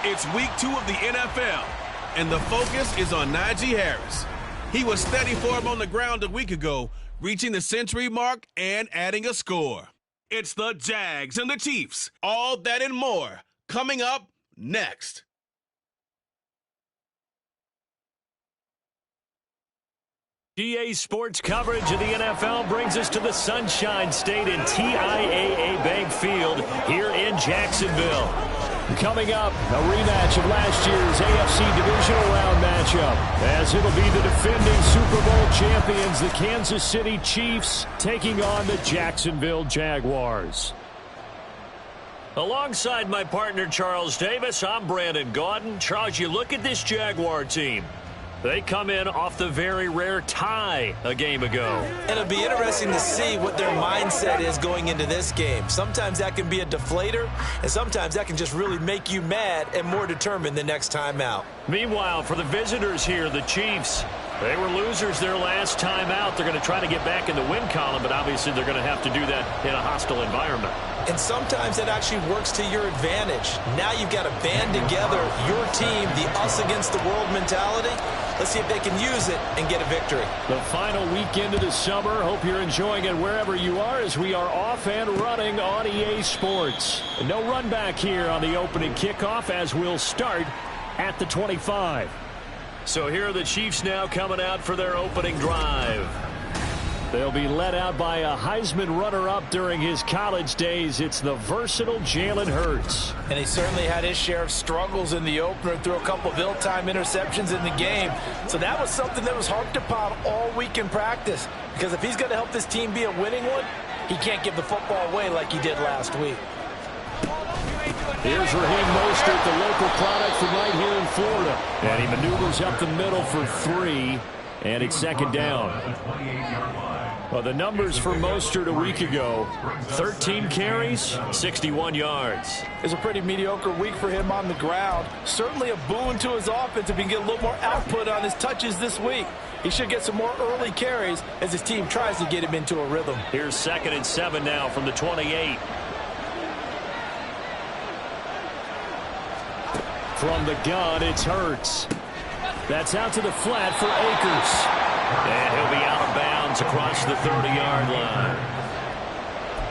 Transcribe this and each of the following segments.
It's week 2 of the NFL, and the focus is on Najee Harris. He was steady for him on the ground a week ago, reaching the century mark and adding a score. It's the Jags and the Chiefs. All that and more coming up next. GA Sports coverage of the NFL brings us to the Sunshine State in TIAA Bank Field here in Jacksonville. Coming up, a rematch of last year's AFC Divisional Round matchup, as it'll be the defending Super Bowl champions, the Kansas City Chiefs, taking on the Jacksonville Jaguars. Alongside my partner, Charles Davis, I'm Brandon Gaudin. Charles, you look at this Jaguar team. They come in off the very rare tie a game ago. And it'll be interesting to see what their mindset is going into this game. Sometimes that can be a deflator, and sometimes that can just really make you mad and more determined the next time out. Meanwhile, for the visitors here, the Chiefs, they were losers their last time out. They're going to try to get back in the win column, but obviously they're going to have to do that in a hostile environment. And sometimes that actually works to your advantage. Now you've got to band together your team, the us against the world mentality. Let's see if they can use it and get a victory. The final weekend of the summer. Hope you're enjoying it wherever you are as we are off and running on EA Sports. No run back here on the opening kickoff as we'll start at the 25. So here are the Chiefs now coming out for their opening drive. They'll be led out by a Heisman runner-up during his college days. It's the versatile Jalen Hurts. And he certainly had his share of struggles in the opener, threw a couple of ill-timed interceptions in the game. So that was something that was harped upon all week in practice. Because if he's going to help this team be a winning one, he can't give the football away like he did last week. Here's Raheem Mostert, the local product from right here in Florida. And he maneuvers up the middle for 3, and it's second down. Well, the numbers for Mostert a week ago, 13 carries, 61 yards. It was a pretty mediocre week for him on the ground. Certainly a boon to his offense if he can get a little more output on his touches this week. He should get some more early carries as his team tries to get him into a rhythm. Here's 2nd and 7 now from the 28. From the gun, it's Hurts. That's out to the flat for Akers. And he'll be out of bounds across the 30-yard line.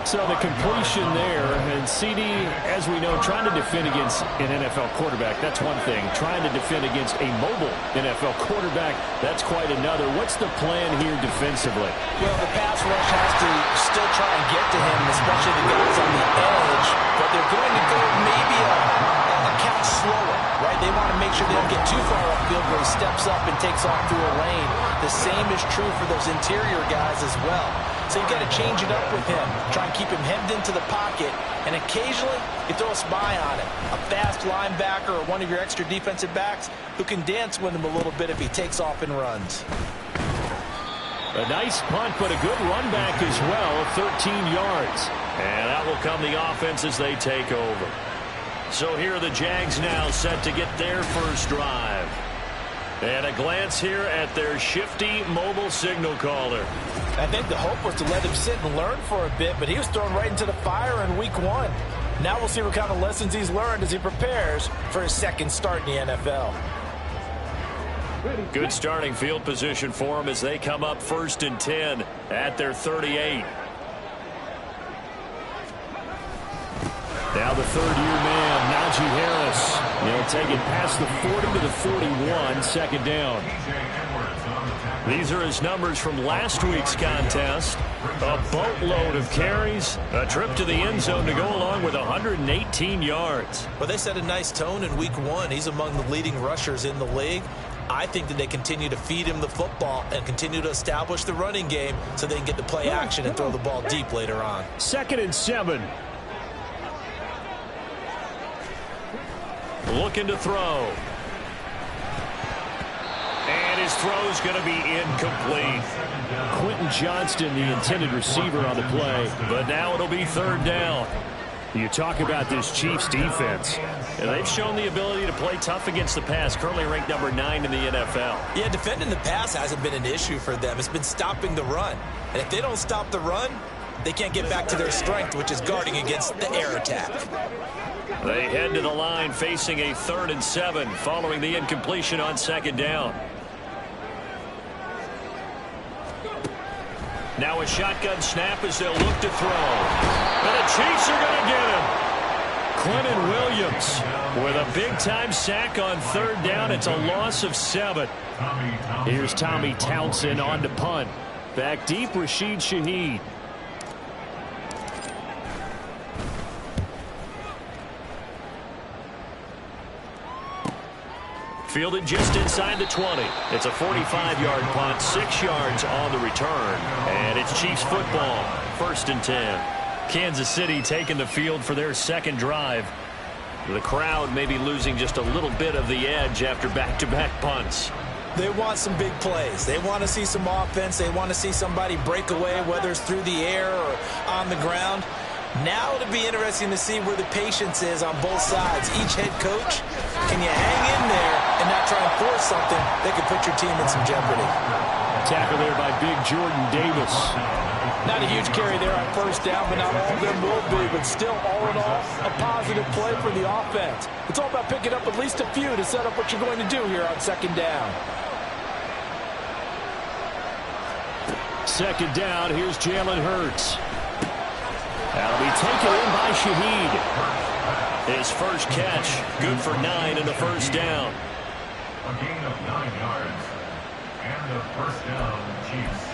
So the completion there, and CD, as we know, trying to defend against an NFL quarterback, that's one thing. Trying to defend against a mobile NFL quarterback, that's quite another. What's the plan here defensively? Well, the pass rush has to still try and get to him, especially the guys on the edge, but they're going to go maybe a count slower, right? They want to make sure they don't get too far upfield where he steps up and takes off through a lane. The same is true for those interior guys as well. So you've got to change it up with him. Try and keep him hemmed into the pocket, and occasionally you throw a spy on it. A fast linebacker or one of your extra defensive backs who can dance with him a little bit if he takes off and runs. A nice punt, but a good run back as well, 13 yards. And that will come the offense as they take over. So here are the Jags now set to get their first drive. And a glance here at their shifty mobile signal caller. I think the hope was to let him sit and learn for a bit, but he was thrown right into the fire in week 1. Now we'll see what kind of lessons he's learned as he prepares for his second start in the NFL. Good starting field position for him as they come up 1st and 10 at their 38. Now the third-year man, Najee Harris. He'll take it past the 40 to the 41, second down. These are his numbers from last week's contest. A boatload of carries, a trip to the end zone to go along with 118 yards. Well, they set a nice tone in week 1. He's among the leading rushers in the league. I think that they continue to feed him the football and continue to establish the running game so they can get the play action and throw the ball deep later on. 2nd and 7. Looking to throw. And his throw's going to be incomplete. Quentin Johnston, the intended receiver on the play. But now it'll be 3rd down. You talk about this Chiefs defense. And they've shown the ability to play tough against the pass, currently ranked number 9 in the NFL. Yeah, defending the pass hasn't been an issue for them. It's been stopping the run. And if they don't stop the run, they can't get back to their strength, which is guarding against the air attack. They head to the line facing a 3rd and 7 following the incompletion on 2nd down. Now a shotgun snap as they'll look to throw. And the Chiefs are going to get him. Quentin Williams with a big-time sack on 3rd down. It's a loss of 7. Here's Tommy Townsend on to punt. Back deep, Rashid Shaheed. Fielded just inside the 20. It's a 45-yard punt, 6 yards on the return. And it's Chiefs football, 1st and 10. Kansas City taking the field for their 2nd drive. The crowd may be losing just a little bit of the edge after back-to-back punts. They want some big plays. They want to see some offense. They want to see somebody break away, whether it's through the air or on the ground. Now it'll be interesting to see where the patience is on both sides. Each head coach, can you hang in there and not try and force something that could put your team in some jeopardy? Tackle there by big Jordan Davis. Not a huge carry there on 1st down, but not all of them will be. But still, all in all, a positive play for the offense. It's all about picking up at least a few to set up what you're going to do here on 2nd down. 2nd down, here's Jalen Hurts. That'll be taken in by Shaheed. His first catch, good for 9 in the 1st down. A gain of 9 yards. And the 1st down, Chiefs.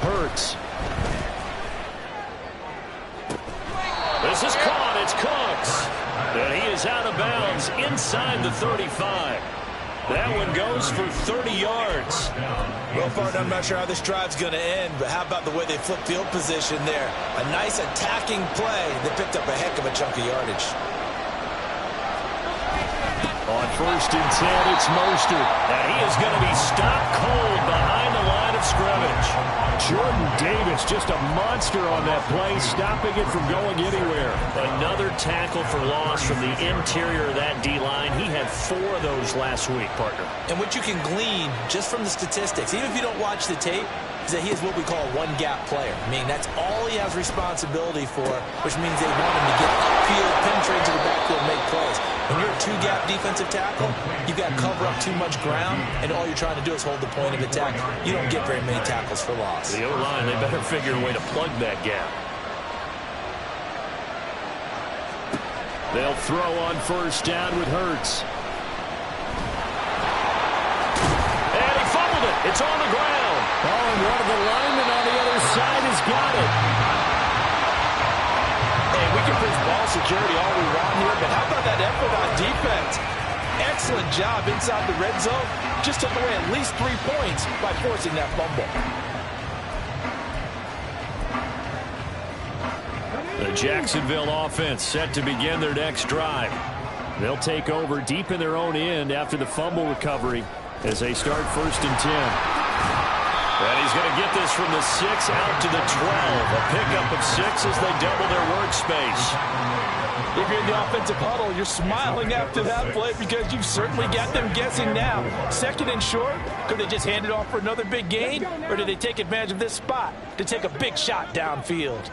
Hurts. This is caught. It's Cooks. And he is out of bounds inside the 35. That one goes for 30 yards. Well, partner, I'm not sure how this drive's going to end, but how about the way they flip field position there? A nice attacking play that picked up a heck of a chunk of yardage. On 1st and 10, it's Mostert. And he is going to be stopped cold behind the line of scrimmage. Jordan Davis, just a monster on that play, stopping it from going anywhere. Another tackle for loss from the interior of that D-line. He had 4 of those last week, partner. And what you can glean just from the statistics, even if you don't watch the tape, is that he is what we call a one-gap player. I mean, that's all he has responsibility for, which means they want him to get upfield, penetrate to the backfield, make plays. When you're a 2-gap defensive tackle, you've got to cover up too much ground, and all you're trying to do is hold the point of attack. You don't get very many tackles for loss. The O-line, they better figure a way to plug that gap. They'll throw on 1st down with Hurts. And he fumbled it. It's on the ground. Oh, and one of the linemen on the other side has got it. Hey, we can preach ball security all we want here, but how about that effort on defense? Excellent job inside the red zone. Just took away at least 3 points by forcing that fumble. The Jacksonville offense set to begin their next drive. They'll take over deep in their own end after the fumble recovery as they start 1st and 10. And he's going to get this from the 6 out to the 12. A pickup of 6 as they double their workspace. If you're in the offensive huddle, you're smiling after that play because you've certainly got them guessing now. 2nd and short, could they just hand it off for another big gain? Or did they take advantage of this spot to take a big shot downfield?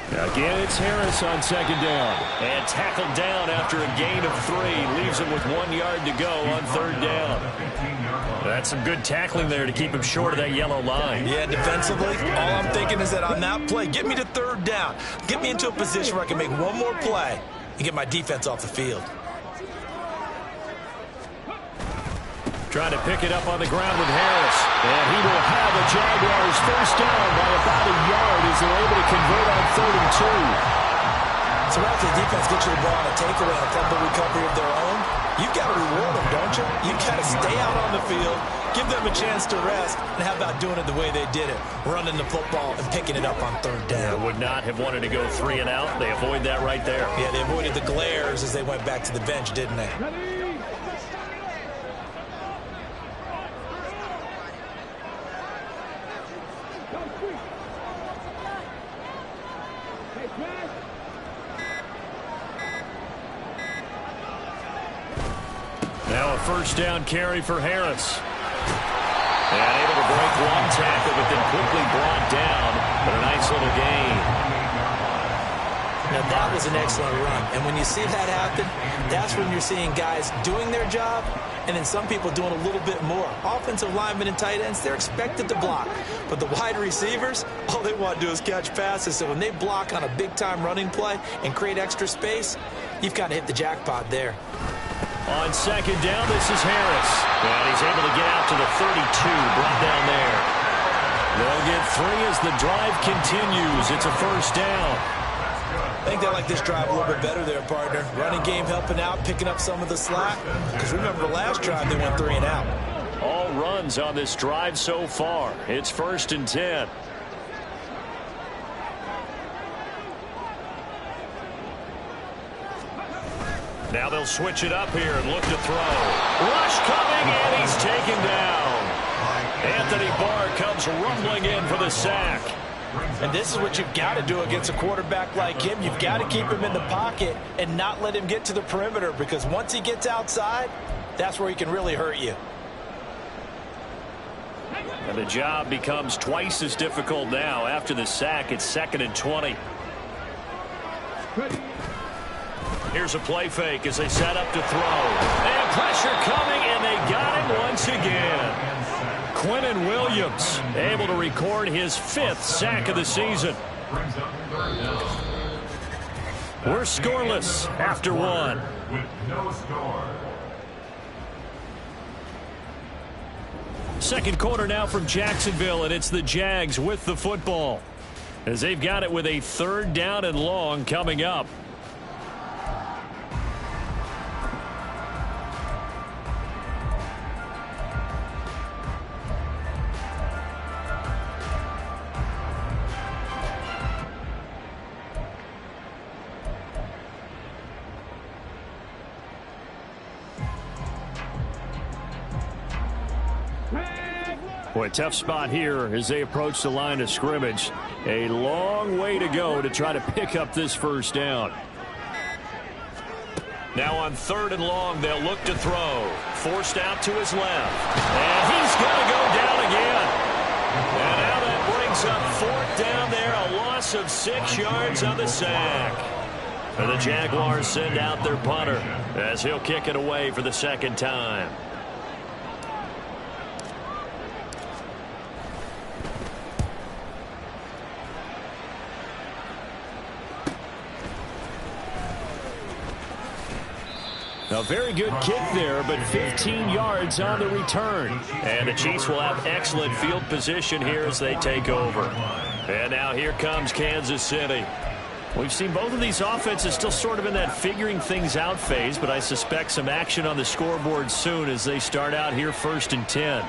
Again, it's Harris on 2nd down. And tackled down after a gain of 3. Leaves him with 1 yard to go on 3rd down. That's some good tackling there to keep him short of that yellow line. Yeah, defensively, all I'm thinking is that on that play, get me to 3rd down. Get me into a position where I can make one more play and get my defense off the field. Trying to pick it up on the ground with Harris. And he will have the Jaguars 1st down by about a yard as they're able to convert on 3rd and 2. So after the defense gets you the ball on a takeaway on a fumble recovery of their own, you've got to reward them, don't you? You've got to stay out on the field, Give them a chance to rest. And how about doing it the way they did it? Running the football and picking it up on third down. Would not have wanted to go 3 and out. They avoid that right there. Yeah, they avoided the glares as they went back to the bench, didn't they? Now a first down carry for Harris. And able to break one tackle, but then quickly brought down. But a nice little gain. Now that was an excellent run. And when you see that happen, that's when you're seeing guys doing their job and then some people doing a little bit more. Offensive linemen and tight ends, they're expected to block. But the wide receivers, all they want to do is catch passes. So when they block on a big-time running play and create extra space, you've got to hit the jackpot there. On second down, this is Harris. And he's able to get out to the 32, brought down there. They'll get 3 as the drive continues. It's a first down. I think they like this drive a little bit better there, partner. Running game helping out, picking up some of the slack. Because remember the last drive, they went 3 and out. All runs on this drive so far. It's 1st and 10. Now they'll switch it up here and look to throw. Rush coming, and he's taken down. Anthony Barr comes rumbling in for the sack. And this is what you've got to do against a quarterback like him. You've got to keep him in the pocket and not let him get to the perimeter, because once he gets outside, that's where he can really hurt you. And the job becomes twice as difficult now. After the sack, it's 2nd and 20. Here's a play fake as they set up to throw. And pressure coming, and they got him once again. Quinnen Williams able to record his 5th sack of the season. We're scoreless after 1. With no score. Second quarter now from Jacksonville, and it's the Jags with the football as they've got it with a 3rd down and long coming up. Boy, tough spot here as they approach the line of scrimmage. A long way to go to try to pick up this first down. Now on 3rd and long, they'll look to throw. Forced out to his left. And he's going to go down again. And now that brings up 4th down there. A loss of 6 yards on the sack. And the Jaguars send out their punter as he'll kick it away for the 2nd time. A very good kick there, but 15 yards on the return. And the Chiefs will have excellent field position here as they take over. And now here comes Kansas City. We've seen both of these offenses still sort of in that figuring things out phase, but I suspect some action on the scoreboard soon as they start out here 1st and 10.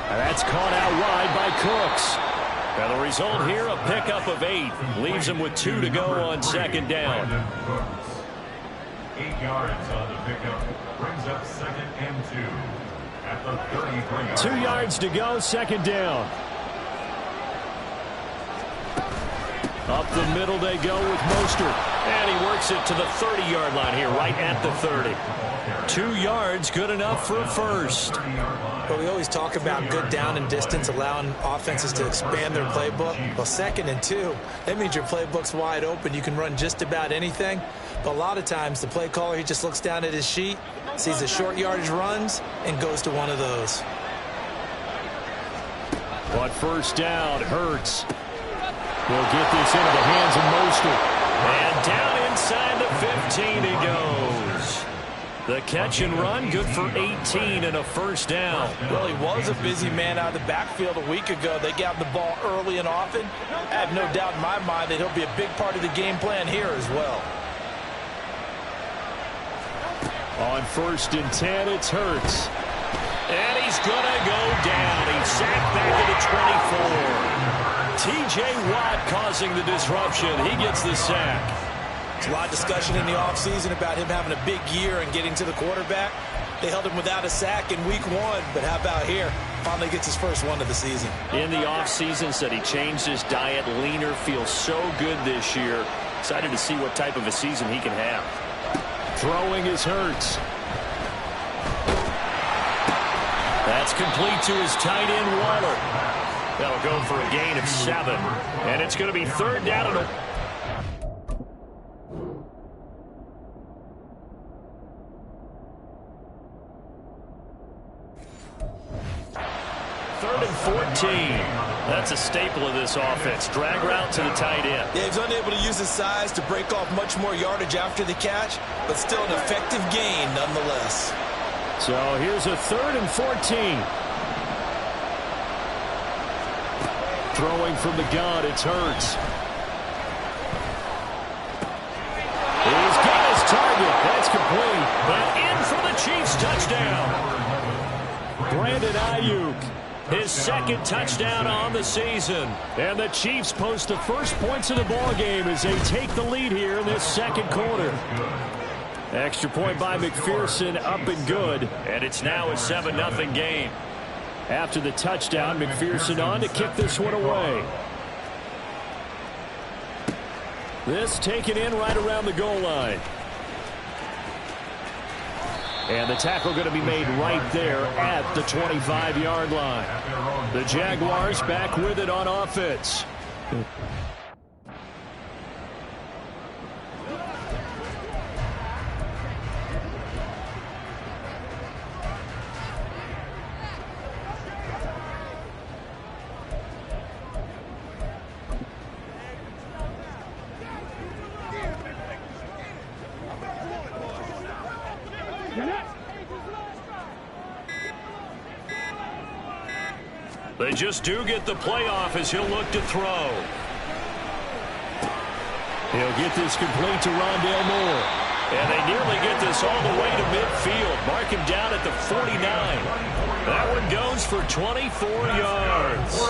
And that's caught out wide by Cooks. And the result here, a pickup of 8. Leaves them with 2 to go on 2nd down. 8 yards on the pickup. Brings up 2nd and 2. At the 33-yard 2 yards to go, 2nd down. Up the middle they go with Mostert. And he works it to the 30-yard line here, right at the 30. 2 yards, good enough for a first. Well, we always talk about good down and distance, allowing offenses to expand their playbook. Well, 2nd and 2, that means your playbook's wide open. You can run just about anything. But a lot of times, the play caller, he just looks down at his sheet, sees the short yardage runs, and goes to one of those. But first down, Hurts will get this into the hands of Mostert. And down inside the 15 he goes. The catch and run, good for 18 and a first down. Well, he was a busy man out of the backfield a week ago. They got him the ball early and often. I have no doubt in my mind that he'll be a big part of the game plan here as well. On 1st and 10, it's Hurts. And he's going to go down. He's sacked back at the 24. T.J. Watt causing the disruption. He gets the sack. There's a lot of discussion in the offseason about him having a big year and getting to the quarterback. They held him without a sack in week 1, but how about here? Finally gets his first one of the season. In the offseason, said he changed his diet, leaner, feels so good this year. Excited to see what type of a season he can have. Throwing is Hurts. That's complete to his tight end, Waller. That'll go for a gain of 7. And it's going to be 3rd down and a... 3rd and 14. That's a staple of this offense. Drag route to the tight end. Yeah, he's unable to use his size to break off much more yardage after the catch, but still an effective gain nonetheless. So here's a 3rd and 14. Throwing from the gun, it's Hurts. He's got his target. That's complete. But in for the Chiefs touchdown. Brandon Ayuk. His 2nd touchdown on the season. And the Chiefs post the first points of the ballgame as they take the lead here in this 2nd quarter. Extra point by McPherson, up and good. And it's now a 7-0 game. After the touchdown, McPherson on to kick this one away. This taken in right around the goal line. And the tackle going to be made right there at the 25-yard line. The Jaguars back with it on offense. They just do get the playoff as he'll look to throw. He'll get this complete to Rondale Moore. And they nearly get this all the way to midfield. Mark him down at the 49. That one goes for 24 yards.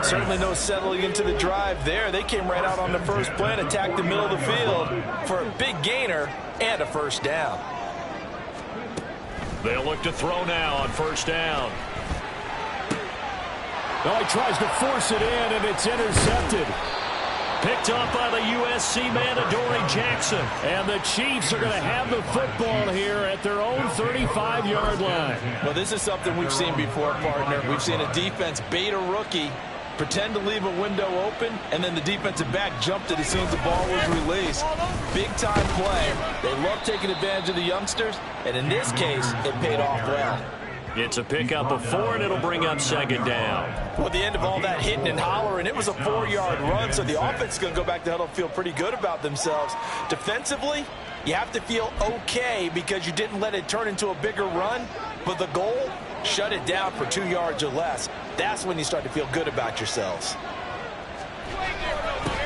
Certainly no settling into the drive there. They came right out on the first play and attacked the middle of the field for a big gainer and a first down. They'll look to throw now on 1st down. Oh, he tries to force it in, and it's intercepted. Picked off by the USC man, Adoree Jackson. And the Chiefs are going to have the football here at their own 35-yard line. Well, this is something we've seen before, partner. We've seen a defense bait a rookie, pretend to leave a window open, and then the defensive back jumped it as soon as the ball was released. Big-time play. They love taking advantage of the youngsters, and in this case, it paid off well. It's a pickup of 4, and it'll bring up 2nd down. Well, at the end of all that hitting and hollering, it was a 4-yard run, so the offense is going to go back to huddle and feel pretty good about themselves. Defensively, you have to feel okay because you didn't let it turn into a bigger run, but the goal, shut it down for 2 yards or less. That's when you start to feel good about yourselves.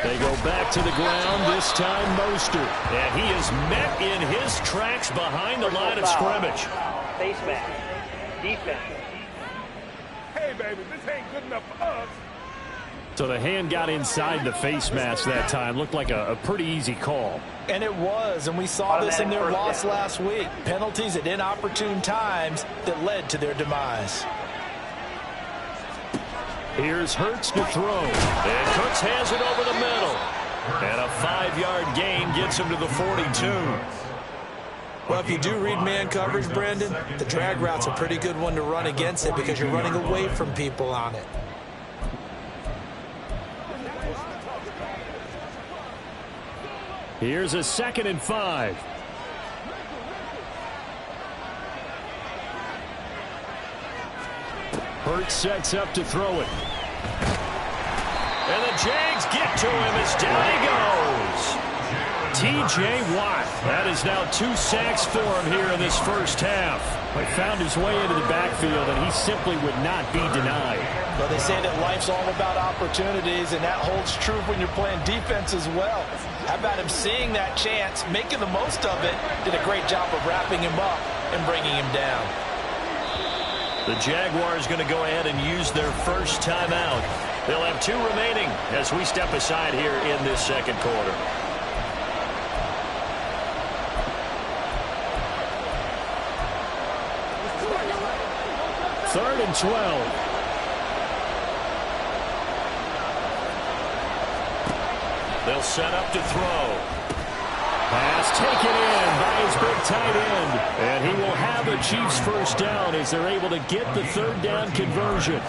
They go back to the ground, this time Mostert. And he is met in his tracks behind the line of scrimmage. Face mask. Defense. Hey, baby, this ain't good enough for us. So the hand got inside the face mask that time. Looked like a pretty easy call. And it was, and we saw this in their loss last week. Penalties at inopportune times that led to their demise. Here's Hurts to throw. And Cooks has it over the middle. And a 5-yard gain gets him to the 42. Well, if you do read man coverage, Brandon, the drag route's a pretty good one to run against it because you're running away from people on it. Here's a 2nd and 5. Hurts sets up to throw it. And the Jags get to him as down he goes. T.J. Watt. That is now 2 sacks for him here in this first half. He found his way into the backfield, and he simply would not be denied. Well, they say that life's all about opportunities, and that holds true when you're playing defense as well. How about him seeing that chance, making the most of it, did a great job of wrapping him up and bringing him down. The Jaguars going to go ahead and use their first timeout. They'll have 2 remaining as we step aside here in this second quarter. Third and 12. They'll set up to throw. Pass taken in by his big tight end. And he will have the Chiefs first down as they're able to get the third down conversion.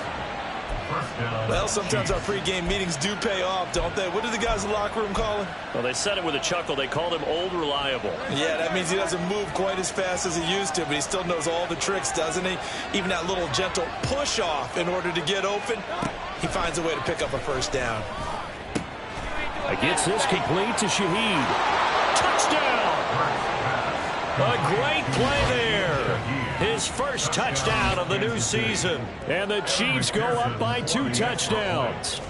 Well, sometimes our pregame meetings do pay off, don't they? What did the guys in the locker room call him? Well, they said it with a chuckle. They called him Old Reliable. Yeah, that means he doesn't move quite as fast as he used to, but he still knows all the tricks, doesn't he? Even that little gentle push-off in order to get open, he finds a way to pick up a first down. Gets this complete to Shaheed. Touchdown! A great play there. His first touchdown of the new season. And the Chiefs go up by 2 touchdowns.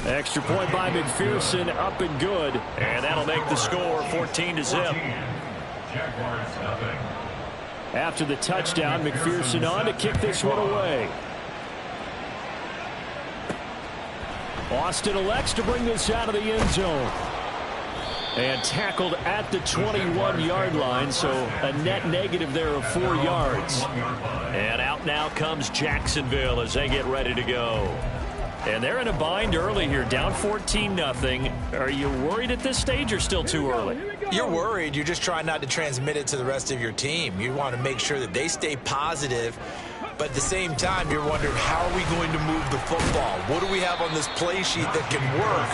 Extra point by McPherson, up and good. And that'll make the score 14-0. After the touchdown, McPherson on to kick this one away. Austin elects to bring this out of the end zone. And tackled at the 21-yard line, so a net negative there of 4 yards. And out now comes Jacksonville as they get ready to go. And they're in a bind early here, down 14-0. Are you worried at this stage or still too early? You're worried. You're just trying not to transmit it to the rest of your team. You want to make sure that they stay positive. But at the same time, you're wondering, how are we going to move the football? What do we have on this play sheet that can work?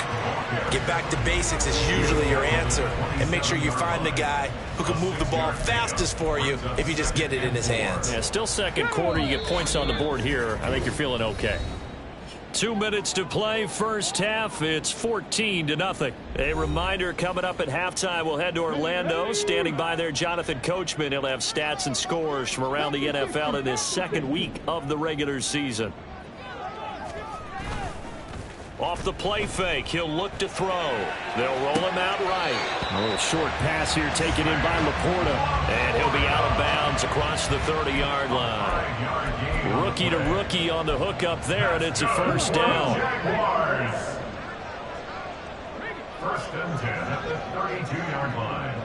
Get back to basics is usually your answer. And make sure you find the guy who can move the ball fastest for you if you just get it in his hands. Yeah, still second quarter. You get points on the board here. I think you're feeling okay. 2 minutes to play, first half. It's 14-0. A reminder, coming up at halftime, we'll head to Orlando. Standing by there, Jonathan Coachman. He'll have stats and scores from around the NFL in this second week of the regular season. Off the play fake, he'll look to throw. They'll roll him out right. A little short pass here taken in by Laporta. And he'll be out of bounds across the 30-yard line. Rookie to rookie on the hook up there, and it's a first down. First and 10 at the 32-yard line.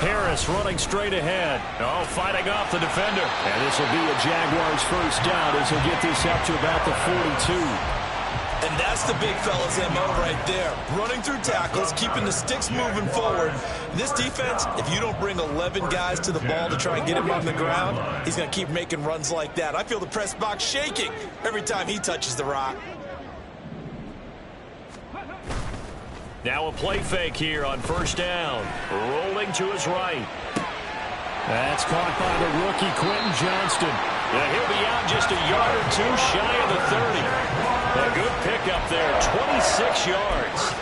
Harris running straight ahead. Oh, fighting off the defender. And this will be a Jaguars first down as he'll get this up to about the 42. And that's the big fella's MO right there. Running through tackles, keeping the sticks moving forward. This defense, if you don't bring 11 guys to the ball to try and get him on the ground, he's going to keep making runs like that. I feel the press box shaking every time he touches the rock. Now a play fake here on first down. Rolling to his right. That's caught by the rookie, Quentin Johnston. Yeah, he'll be out just a yard or two shy of the 30. A good pickup there, 26 yards.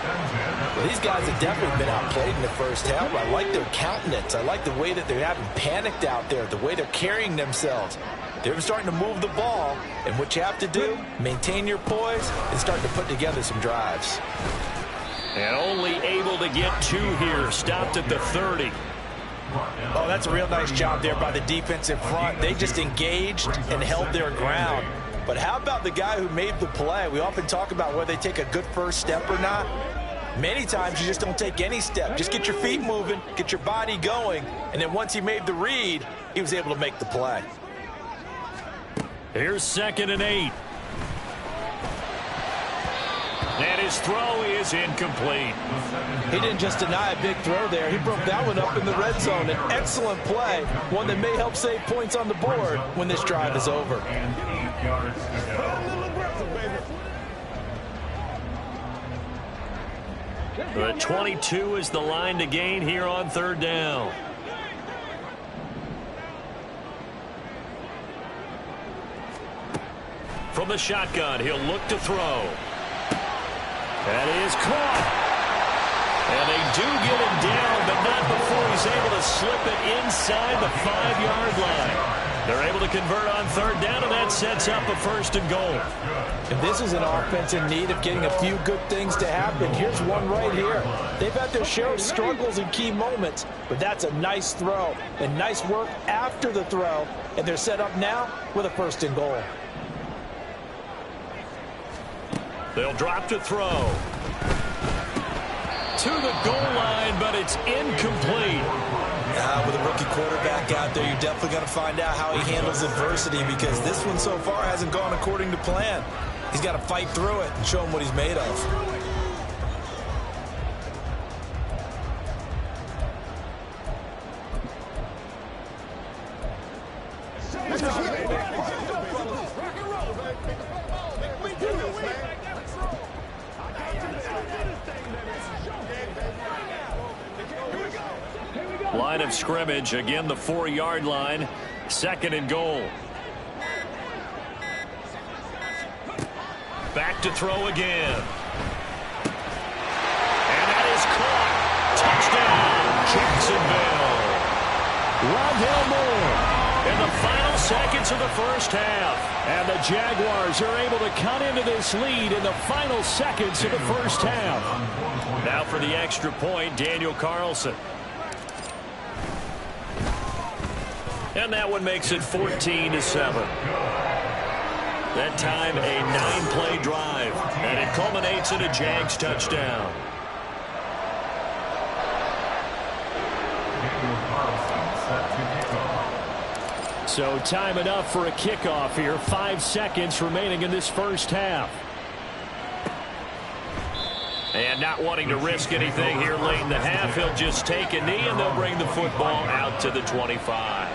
Well, these guys have definitely been outplayed in the first half. I like their countenance. I like the way that they haven't panicked out there, the way they're carrying themselves. They're starting to move the ball, and what you have to do, maintain your poise and start to put together some drives. And only able to get 2 here, stopped at the 30. Oh, that's a real nice job there by the defense in front. They just engaged and held their ground. But how about the guy who made the play? We often talk about whether they take a good first step or not. Many times you just don't take any step. Just get your feet moving, get your body going, and then once he made the read, he was able to make the play. Here's 2nd and 8. And his throw is incomplete. He didn't just deny a big throw there. He broke that one up in the red zone. An excellent play, one that may help save points on the board when this drive is over. And 8 yards to go. The 22 is the line to gain here on third down. From the shotgun, he'll look to throw. That is caught. And they do get him down, but not before he's able to slip it inside the 5-yard line. They're able to convert on third down, and that sets up a first and goal. And this is an offense in need of getting a few good things to happen. Here's one right here. They've had their share of struggles in key moments, but that's a nice throw and nice work after the throw. And they're set up now with a first and goal. They'll drop to throw. To the goal line, but it's incomplete. With a rookie quarterback out there, you're definitely going to find out how he handles adversity, because this one so far hasn't gone according to plan. He's got to fight through it and show him what he's made of. Line of scrimmage, again the 4-yard line, second and goal. Back to throw again. And that is caught. Touchdown, Jacksonville. Rondale Moore in the final seconds of the first half. And the Jaguars are able to cut into this lead in the final seconds of the first half. Now for the extra point, Daniel Carlson. And that one makes it 14-7. That time a 9-play drive, and it culminates in a Jags touchdown. So time enough for a kickoff here. 5 seconds remaining in this first half. And not wanting to risk anything here late in the half, he'll just take a knee, and they'll bring the football out to the 25.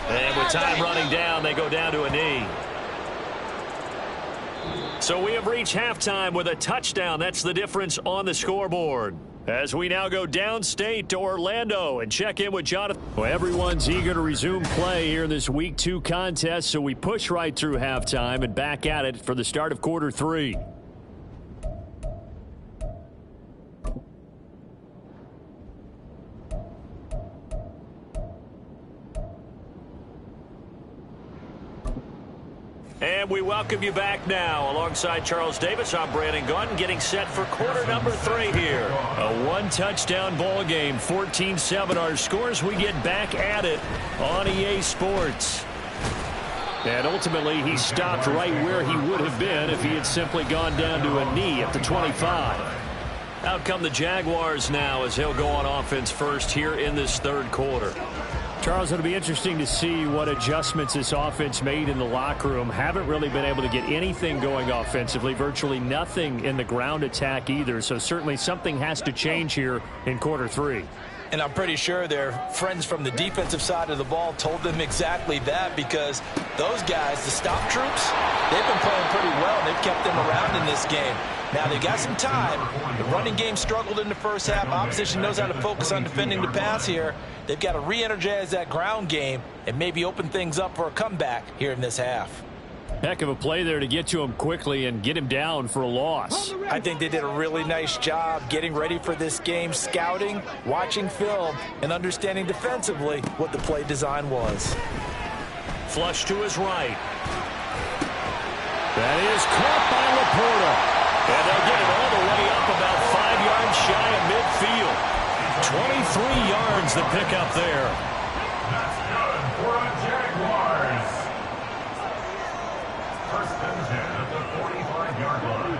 And with time running down, they go down to a knee. So we have reached halftime with a touchdown. That's the difference on the scoreboard. As we now go downstate to Orlando and check in with Jonathan. Well, everyone's eager to resume play here in this Week 2 contest, so we push right through halftime and back at it for the start of quarter 3. And we welcome you back now. Alongside Charles Davis, I'm Brandon Gunn, getting set for quarter number 3 here. A one-touchdown ball game, 14-7 our scores. We get back at it on EA Sports. And ultimately, he stopped right where he would have been if he had simply gone down to a knee at the 25. Out come the Jaguars now as he'll go on offense first here in this third quarter. Charles, it'll be interesting to see what adjustments this offense made in the locker room. Haven't really been able to get anything going offensively, virtually nothing in the ground attack either. So certainly something has to change here in quarter 3. And I'm pretty sure their friends from the defensive side of the ball told them exactly that, because those guys, the stop troops, they've been playing pretty well. They've kept them around in this game. Now, they got some time. The running game struggled in the first half. Opposition knows how to focus on defending the pass here. They've got to re-energize that ground game and maybe open things up for a comeback here in this half. Heck of a play there to get to him quickly and get him down for a loss. I think they did a really nice job getting ready for this game, scouting, watching film, and understanding defensively what the play design was. Flush to his right. That is caught by Laporta. And they'll get it all the way up about 5 yards shy of midfield. 23 yards the pickup there. That's good for a Jaguars. First and 10 at the 45-yard line.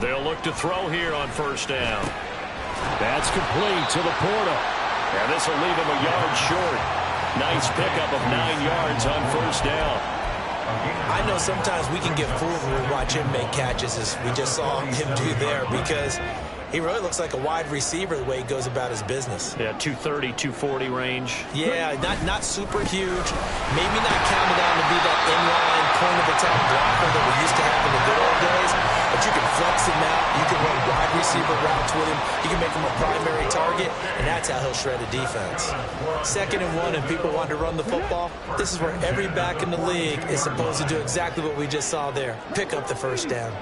They'll look to throw here on first down. That's complete to Laporta. And this will leave him a yard short. Nice pickup of 9 yards on first down. I know sometimes we can get fooled when we watch him make catches, as we just saw him do there, because He really looks like a wide receiver the way he goes about his business. Yeah, 230, 240 range. Yeah, not super huge. Maybe not counted on to be that inline point-of-attack blocker that we used to have in the good old days. But you can flex him out. You can run wide receiver routes with him. You can make him a primary target, and that's how he'll shred a defense. 2nd and 1, and people want to run the football. This is where every back in the league is supposed to do exactly what we just saw there. Pick up the first down.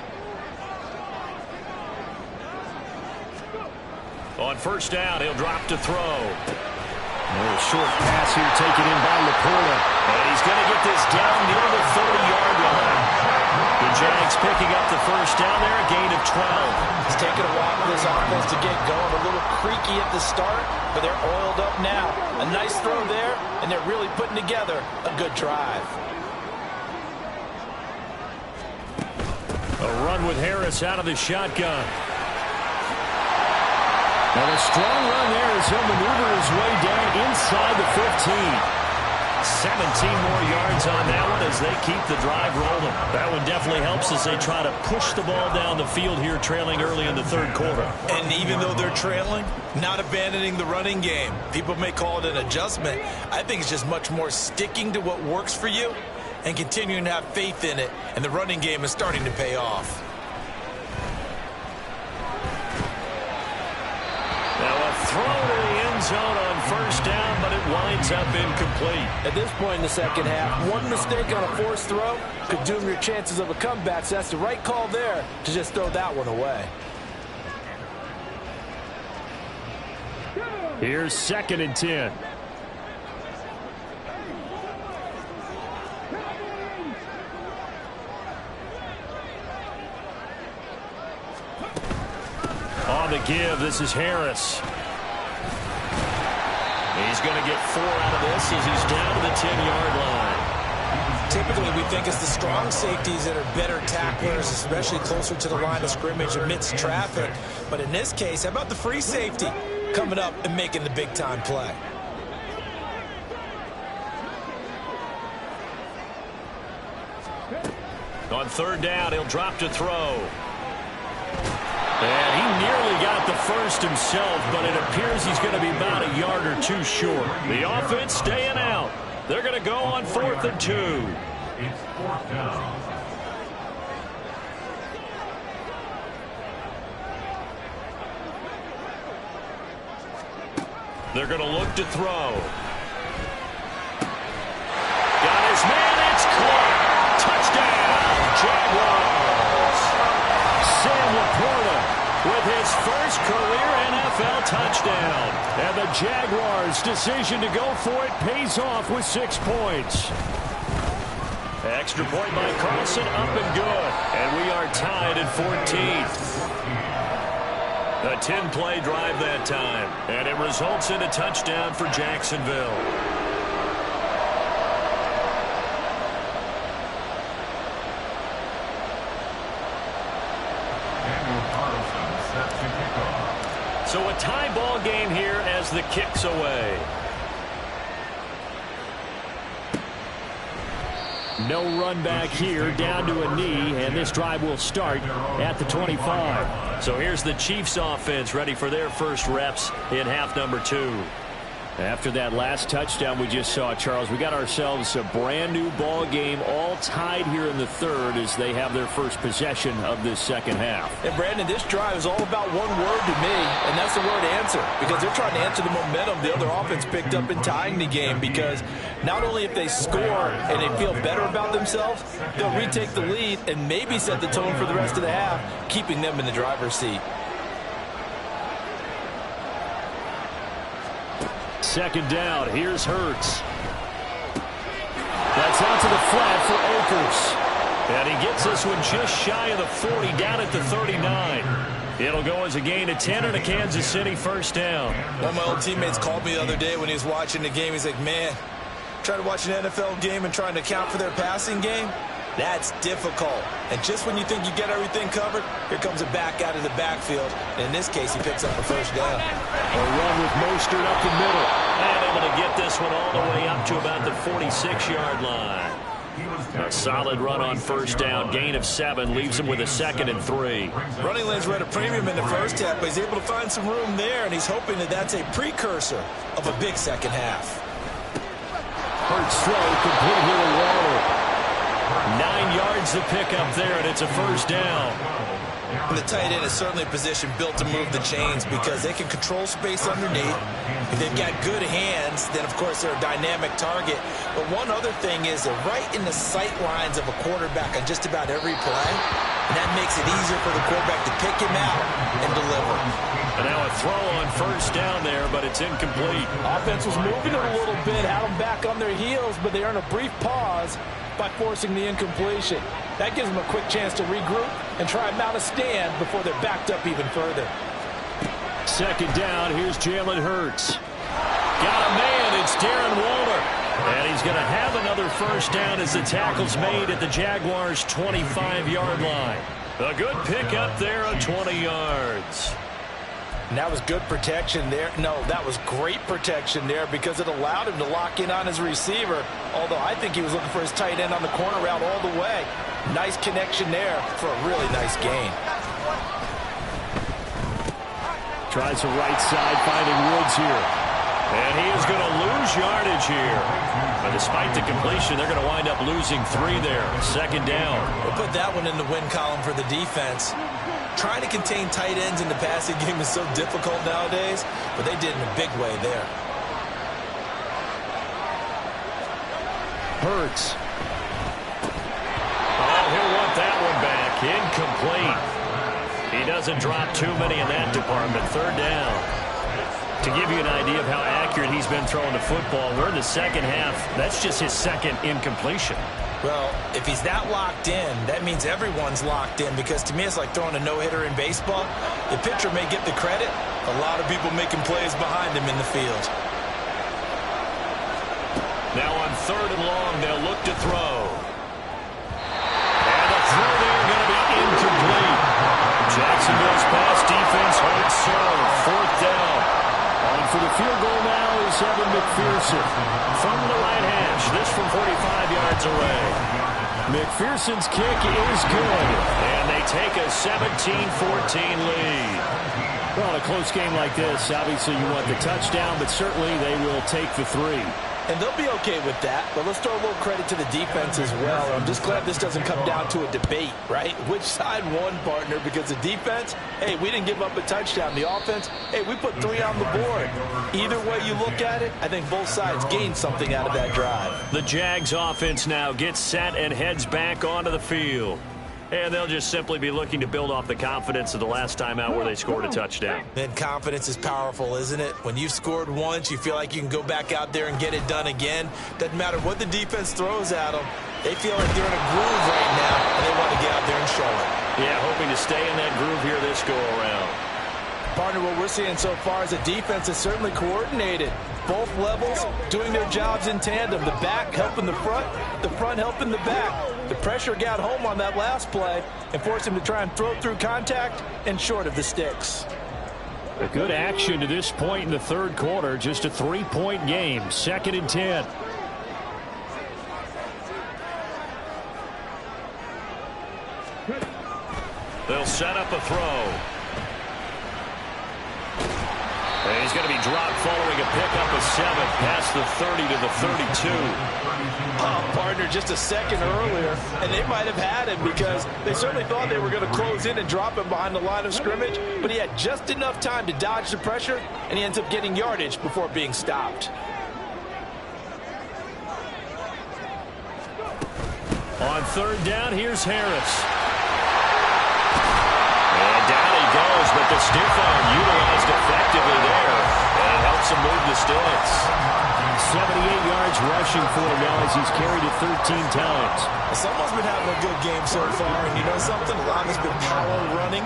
On first down, he'll drop to throw. A short pass here taken in by Laporta. And he's going to get this down near the 30-yard line. The Jags picking up the first down there, a gain of 12. It's taken a while for this offense to get going. A little creaky at the start, but they're oiled up now. A nice throw there, and they're really putting together a good drive. A run with Harris out of the shotgun. And a strong run there as he'll maneuver his way down inside the 15. 17 more yards on that one as they keep the drive rolling. That one definitely helps as they try to push the ball down the field here, trailing early in the 3rd quarter. And even though they're trailing, not abandoning the running game. People may call it an adjustment. I think it's just much more sticking to what works for you and continuing to have faith in it. And the running game is starting to pay off. Throw to the end zone on first down, but it winds up incomplete. At this point in the second half, one mistake on a forced throw could doom your chances of a comeback. So that's the right call there to just throw that one away. Here's 2nd and 10. On the give, this is Harris. He's going to get 4 out of this as he's down to the 10-yard line. Typically, we think it's the strong safeties that are better tacklers, especially closer to the line of scrimmage amidst traffic. But in this case, how about the free safety coming up and making the big-time play? On 3rd down, he'll drop to throw. And he nearly got the first himself, but it appears he's going to be about a yard or 2 short. The offense staying out. They're going to go on 4th and 2. It's 4th down. They're going to look to throw. Got his man. It's caught. Touchdown, Jaguars. Sam Laporta with his first career NFL touchdown. And the Jaguars' decision to go for it pays off with 6 points. Extra point by Carlson, up and good. And we are tied at 14th. A 10-play drive that time. And it results in a touchdown for Jacksonville. So a tie ball game here as the kick's away. No run back here, down to a knee, and this drive will start at the 25. So here's the Chiefs offense ready for their first reps in half number 2. After that last touchdown we just saw, Charles, we got ourselves a brand new ball game, all tied here in the 3rd as they have their first possession of this second half. And Brandon, this drive is all about one word to me, and that's the word answer, because they're trying to answer the momentum the other offense picked up in tying the game, because not only if they score and they feel better about themselves, they'll retake the lead and maybe set the tone for the rest of the half, keeping them in the driver's seat. Second down, here's Hurts. That's out to the flat for Akers. And he gets this one just shy of the 40, down at the 39. It'll go as a gain of 10 and a Kansas City first down. One of my old teammates called me the other day when he was watching the game. He's like, man, trying to watch an NFL game and trying to account for their passing game? That's difficult. And just when you think you get everything covered, here comes a back out of the backfield. And in this case, he picks up a first down. A run with Mostert up the middle. And able to get this one all the way up to about the 46-yard line. A solid run on first down. Gain of 7 leaves him with a 2nd and 3. Running lanes were at a premium in the first half, but he's able to find some room there, and he's hoping that that's a precursor of a big second half. Hurts throw complete here to Waller. 9 yards to pick up there, and it's a first down. And the tight end is certainly a position built to move the chains because they can control space underneath. If they've got good hands, then, of course, they're a dynamic target. But one other thing is they're right in the sight lines of a quarterback on just about every play. And that makes it easier for the quarterback to pick him out and deliver. And now a throw on first down there, but it's incomplete. Offense was moving it a little bit, had them back on their heels, but they earn a brief pause by forcing the incompletion. That gives them a quick chance to regroup and try and mount a stand before they're backed up even further. 2nd down, here's Jalen Hurts. Got a man, it's Darren Waller. And he's going to have another first down as the tackle's made at the Jaguars' 25-yard line. A good pickup there on 20 yards. And that was good protection there. No, that was great protection there because it allowed him to lock in on his receiver, although I think he was looking for his tight end on the corner route all the way. Nice connection there for a really nice gain. Tries the right side, finding Woods here. And he is going to lose yardage here. But despite the completion, they're going to wind up losing 3 there. 2nd down. We'll put that one in the win column for the defense. Trying to contain tight ends in the passing game is so difficult nowadays, but they did in a big way there. Hurts. Oh, he'll want that one back. Incomplete. He doesn't drop too many in that department. 3rd down. To give you an idea of how accurate he's been throwing the football, we're in the second half. That's just his 2nd incompletion. Well, if he's that locked in, that means everyone's locked in because to me it's like throwing a no-hitter in baseball. The pitcher may get the credit. A lot of people making plays behind him in the field. Now on 3rd and long, they'll look to throw. And the throw there going to be incomplete. Jacksonville's pass defense holds serve. 4th down. On for the field goal now is Evan McPherson from the right hash. This from 45 yards away. McPherson's kick is good. And they take a 17-14 lead. Well, in a close game like this, obviously you want the touchdown, but certainly they will take the 3. And they'll be okay with that, but let's throw a little credit to the defense as well. I'm just glad this doesn't come down to a debate, right? Which side won, partner? Because the defense, hey, we didn't give up a touchdown. The offense, hey, we put 3 on the board. Either way you look at it, I think both sides gained something out of that drive. The Jags offense now gets set and heads back onto the field. And they'll just simply be looking to build off the confidence of the last time out where they scored a touchdown. And confidence is powerful, isn't it? When you've scored once, you feel like you can go back out there and get it done again. Doesn't matter what the defense throws at them. They feel like they're in a groove right now, and they want to get out there and show it. Yeah, hoping to stay in that groove here this go-around. Partner, what we're seeing so far is the defense is certainly coordinated. Both levels doing their jobs in tandem. The back helping the front helping the back. The pressure got home on that last play and forced him to try and throw through contact and short of the sticks. A good action to this point in the 3rd quarter. Just a 3-point game. 2nd and 10. They'll set up a throw. And he's going to be dropped following a pickup of 7 past the 30 to the 32. Oh, partner, just a second earlier, and they might have had him because they certainly thought they were going to close in and drop him behind the line of scrimmage, but he had just enough time to dodge the pressure, and he ends up getting yardage before being stopped. On 3rd down, here's Harris. And down he goes, but the stiff arm utilized effectively there. And it helps him move the sticks. 78 yards rushing for him now as he's carried it 13 times. Someone's been having a good game so far, and you know something? A lot has been power running.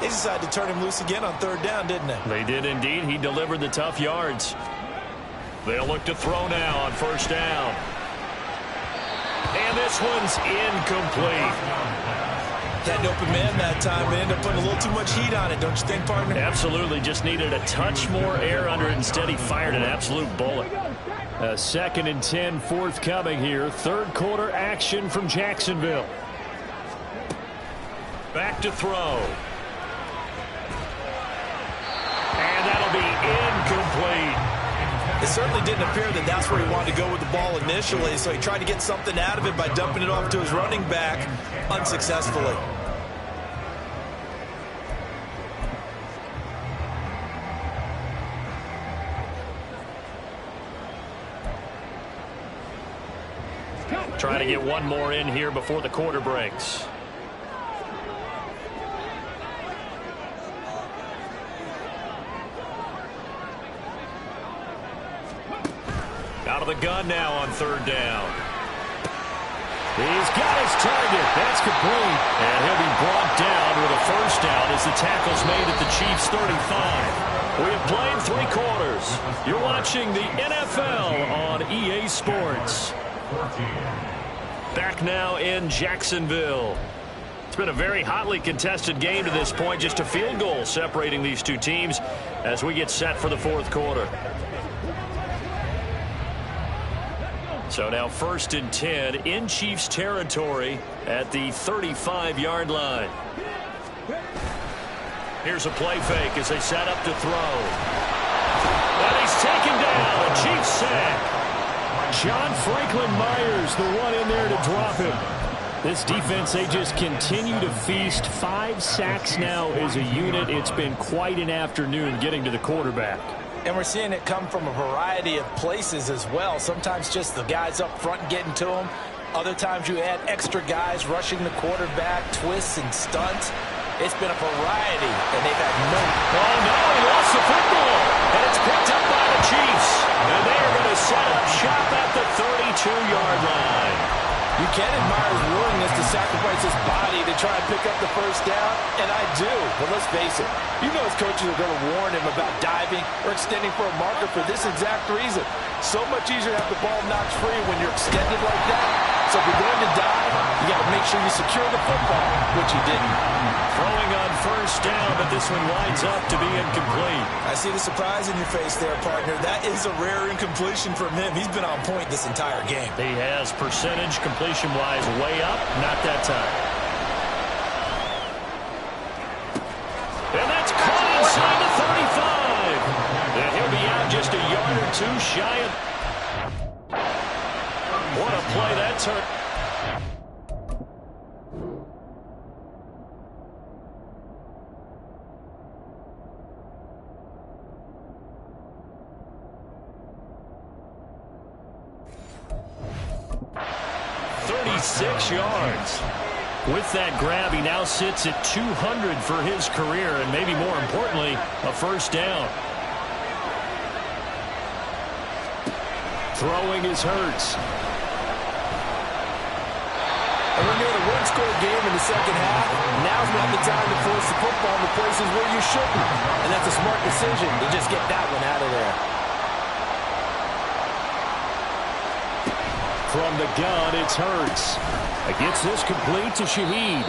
They decided to turn him loose again on 3rd down, didn't they? They did indeed. He delivered the tough yards. They'll look to throw now on 1st down. And this one's incomplete. Had an open man that time and ended up putting a little too much heat on it, don't you think, partner? Absolutely. Just needed a touch more air under it. Instead, he fired an absolute bullet. A 2nd and 10 forthcoming here. Third quarter action from Jacksonville. Back to throw. And that'll be incomplete. It certainly didn't appear that that's where he wanted to go with the ball initially, so he tried to get something out of it by dumping it off to his running back unsuccessfully. Trying to get one more in here before the quarter breaks. Out of the gun now on 3rd down. He's got his target. That's complete. And he'll be brought down with a 1st down as the tackle's made at the Chiefs' 35. We have played 3 quarters. You're watching the NFL on EA Sports. Back now in Jacksonville. It's been a very hotly contested game to this point. Just a field goal separating these two teams as we get set for the 4th quarter. So now 1st and 10 in Chiefs territory at the 35-yard line. Here's a play fake as they set up to throw. And he's taken down. A Chiefs sack. John Franklin Myers, the one in there to drop him. This defense, they just continue to feast. 5 sacks now as a unit. It's been quite an afternoon getting to the quarterback. And we're seeing it come from a variety of places as well. Sometimes just the guys up front getting to him. Other times you add extra guys rushing the quarterback, twists and stunts. It's been a variety, and they've had no... Oh, no, he lost the football. And it's picked up by the Chiefs. And they are going to set up shop at the 32-yard line. You can admire his willingness to sacrifice his body to try and pick up the 1st down, and I do. But let's face it, you know his coaches are going to warn him about diving or extending for a marker for this exact reason. So much easier to have the ball knocked free when you're extended like that. So if you're going to dive, you got to make sure you secure the football, which he didn't. Throwing on 1st down, but this one winds up to be incomplete. I see the surprise in your face there, partner. That is a rare incompletion from him. He's been on point this entire game. He has percentage completion-wise way up, not that time. And that's caught inside the 35. And he'll be out just a yard or 2 shy of... What a play that turned. Yards. With that grab, he now sits at 200 for his career, and maybe more importantly, a 1st down. Throwing is Hurts. And when you're in a one-score game in the 2nd half, now's not the time to force the football in the places where you shouldn't. And that's a smart decision to just get that one out of there. From the gun, it's Hurts. Gets this complete to Shaheed.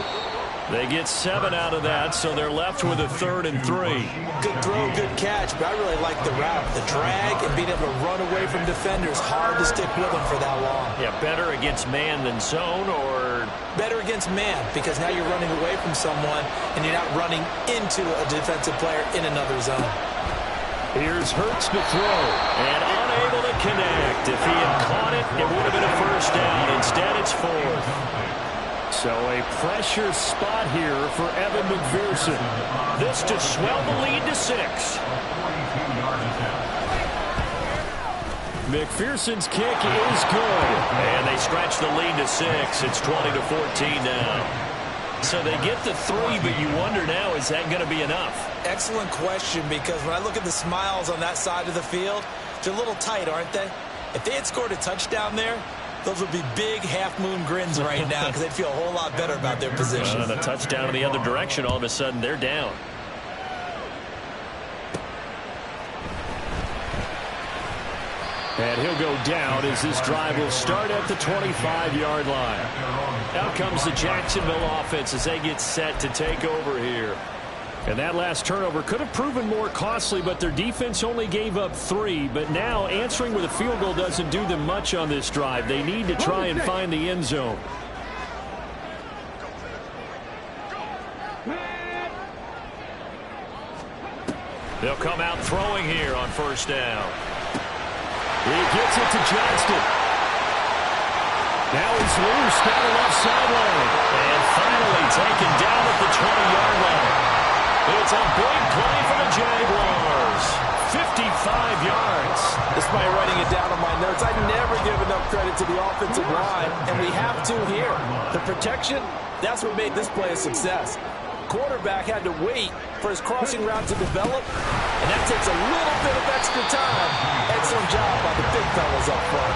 They get 7 out of that, so they're left with a 3rd and 3. Good throw, good catch, but I really like the route. The drag and being able to run away from defenders. Hard to stick with them for that long. Yeah, better against man than zone, or... Better against man, because now you're running away from someone, and you're not running into a defensive player in another zone. Here's Hurts to throw, and unable to connect. If he had caught it, it would have been a 1st down. Instead, it's 4th. So a pressure spot here for Evan McPherson. This to swell the lead to 6. McPherson's kick is good. And they stretch the lead to 6. It's 20-14 now. So they get the 3, but you wonder now, is that going to be enough? Excellent question, because when I look at the smiles on that side of the field, they're a little tight, aren't they? If they had scored a touchdown there, those would be big half-moon grins right now because they'd feel a whole lot better about their position. And a touchdown in the other direction, all of a sudden, they're down. And he'll go down as this drive will start at the 25-yard line. Out comes the Jacksonville offense as they get set to take over here. And that last turnover could have proven more costly, but their defense only gave up 3. But now answering with a field goal doesn't do them much on this drive. They need to try and find the end zone. They'll come out throwing here on first down. He gets it to Johnston. Now he's loose down the left sideline. And finally taken down at the 20-yard line. It's a big play for the Jaguars. 55 yards. Despite writing it down on my notes, I never give enough credit to the offensive line, and we have to here. The protection, that's what made this play a success. Quarterback had to wait for his crossing route to develop, and that takes a little bit of extra time. Excellent job by the big fellas up front.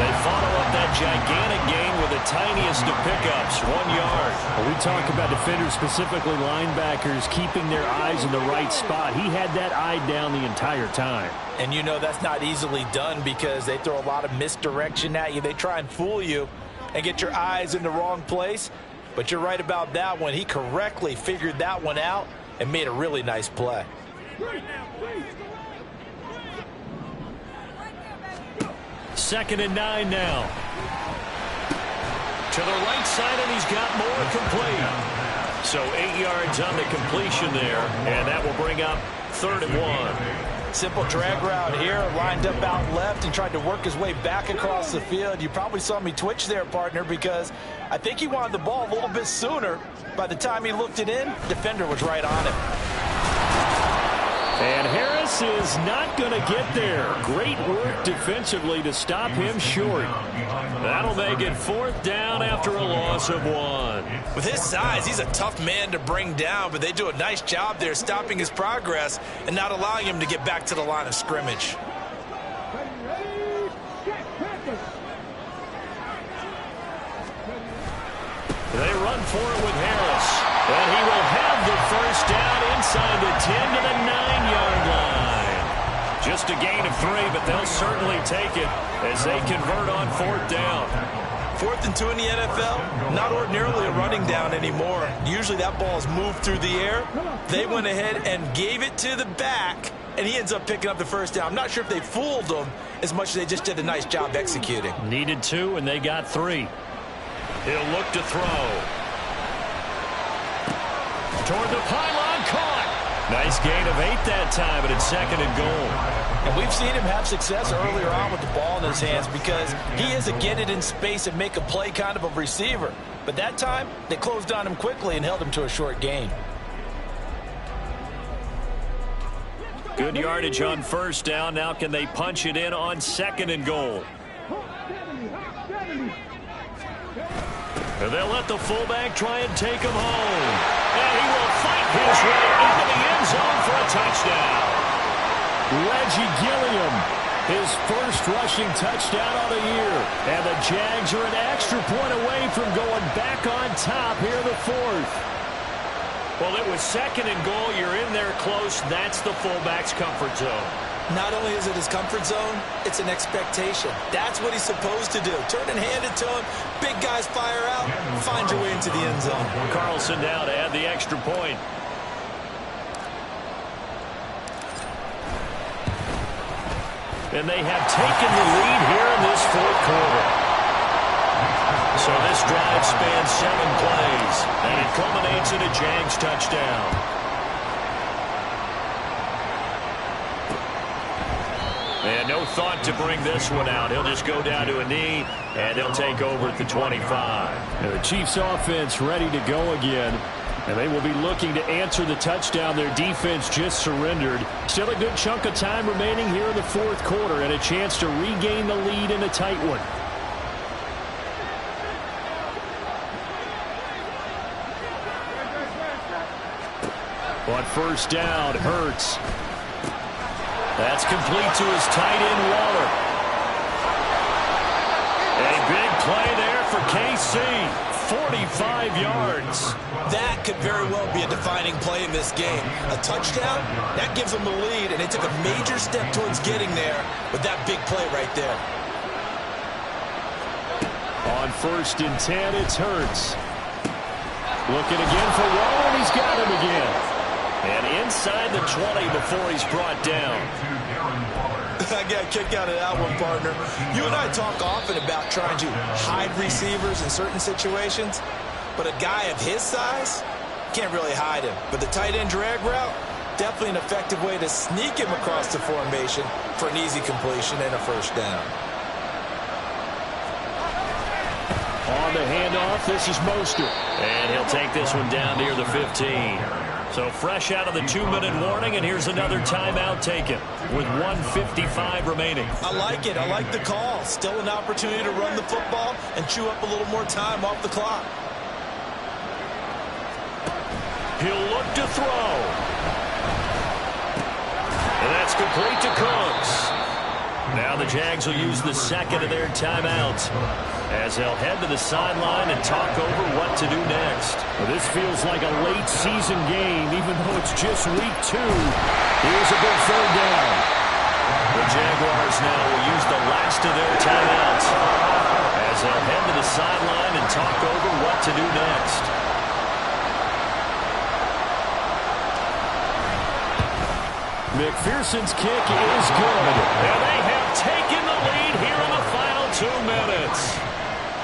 They follow up that gigantic gain with the tiniest of pickups, 1 yard. Well, we talk about defenders, specifically linebackers, keeping their eyes in the right spot. He had that eye down the entire time. And you know that's not easily done because they throw a lot of misdirection at you. They try and fool you and get your eyes in the wrong place. But you're right about that one. He correctly figured that one out and made a really nice play. Second and 9 now. To the right side, and he's got more complete. So 8 yards on the completion there, and that will bring up 3rd and 1. Simple drag route here, lined up out left and tried to work his way back across the field. You probably saw me twitch there, partner, because I think he wanted the ball a little bit sooner. By the time he looked it in, defender was right on him. And Harris is not going to get there. Great work defensively to stop him short. That'll make it 4th down after a loss of 1. With his size, he's a tough man to bring down, but they do a nice job there stopping his progress and not allowing him to get back to the line of scrimmage. They run for it with Harris. And he will have the first down inside the 10 to the 9-yard line. Just a gain of 3, but they'll certainly take it as they convert on 4th down. 4th and 2 in the NFL, not ordinarily a running down anymore. Usually that ball is moved through the air. They went ahead and gave it to the back, and he ends up picking up the first down. I'm not sure if they fooled him as much as they just did a nice job executing. Needed 2, and they got 3. He'll look to throw. Toward the pylon, caught. Nice gain of 8 that time, but it's 2nd and goal. And we've seen him have success earlier on with the ball in his hands because he is a get it in space and make a play kind of a receiver. But that time, they closed on him quickly and held him to a short gain. Good yardage on first down. Now can they punch it in on 2nd and goal? And they'll let the fullback try and take him home. And he will fight his way into the end zone for a touchdown. Reggie Gilliam, his first rushing touchdown of the year. And the Jags are an extra point away from going back on top here in the 4th. Well, it was 2nd and goal. You're in there close. That's the fullback's comfort zone. Not only is it his comfort zone, it's an expectation. That's what he's supposed to do. Turn and hand it to him. Big guys fire out. Find your way into the end zone. Carlson now to add the extra point. And they have taken the lead here in this 4th quarter. So this drive spans 7 plays, and it culminates in a Jags touchdown. And no thought to bring this one out. He'll just go down to a knee, and they'll take over at the 25. Now the Chiefs offense ready to go again. And they will be looking to answer the touchdown their defense just surrendered. Still a good chunk of time remaining here in the 4th quarter and a chance to regain the lead in a tight one. On first down, Hurts. That's complete to his tight end, Waller. A big play there for KC. 45 yards. That could very well be a defining play in this game. A touchdown, that gives them the lead, and they took a major step towards getting there with that big play right there. On 1st and 10, it's Hurts. Looking again for Waller, and he's got him again. And inside the 20 before he's brought down. I got a kick out of that one, partner. You and I talk often about trying to hide receivers in certain situations, but a guy of his size can't really hide him. But the tight end drag route, definitely an effective way to sneak him across the formation for an easy completion and a first down. On the handoff, this is Mostert. And he'll take this one down near the 15. So fresh out of the 2-minute warning, and here's another timeout taken with 1:55 remaining. I like it. I like the call. Still an opportunity to run the football and chew up a little more time off the clock. He'll look to throw. And that's complete to Cooks. Now the Jags will use the second of their timeouts as they'll head to the sideline and talk over what to do next. Well, this feels like a late season game, even though it's just week 2. Here's a big third down. The Jaguars now will use the last of their timeouts as they'll head to the sideline and talk over what to do next. McPherson's kick is good. And they have taken the lead here in the final 2 minutes.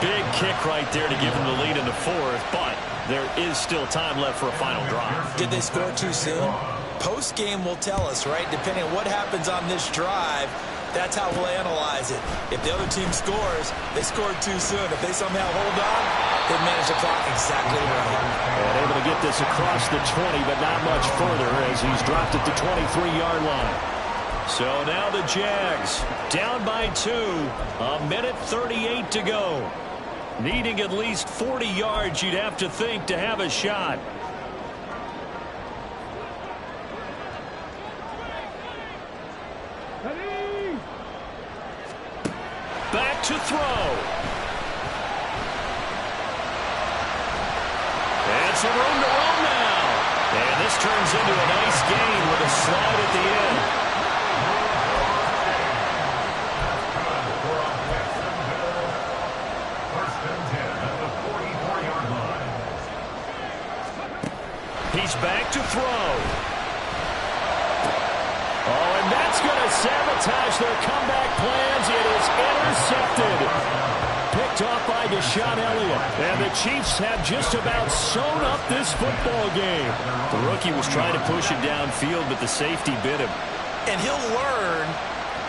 Big kick right there to give them the lead in the fourth, but there is still time left for a final drive. Did they score too soon? Post-game will tell us, right? Depending on what happens on this drive, that's how we'll analyze it. If the other team scores, they scored too soon. If they somehow hold on, they manage the clock exactly right. And able to get this across the 20, but not much further as he's dropped at the 23-yard line. So now the Jags down by 2, 1:38 to go. Needing at least 40 yards, you'd have to think, to have a shot. Back to throw. And some room to roll now. And this turns into a nice gain with a slide at the end. He's back to throw. Oh, and that's going to sabotage their comeback plans. It is intercepted. Picked off by Deshaun Elliott. And the Chiefs have just about sewn up this football game. The rookie was trying to push it downfield, but the safety bit him. And he'll learn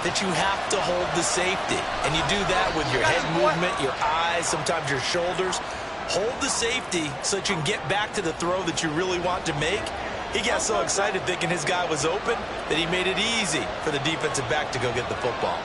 that you have to hold the safety. And you do that with your head movement, your eyes, sometimes your shoulders. Hold the safety so that you can get back to the throw that you really want to make. He got so excited thinking his guy was open that he made it easy for the defensive back to go get the football.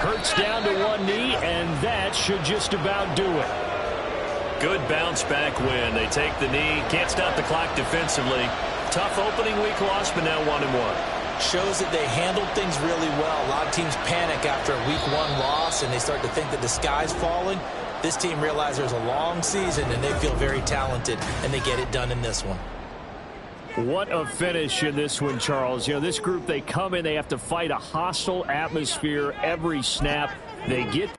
Hurts down to one knee, and that should just about do it. Good bounce back win. They take the knee. Can't stop the clock defensively. Tough opening week loss, but now 1-1. Shows that they handled things really well. A lot of teams panic after a week 1 loss, and they start to think that the sky's falling. This team realized there's a long season, and they feel very talented, and they get it done in this one. What a finish in this one, Charles. You know, this group, they come in, they have to fight a hostile atmosphere every snap. They get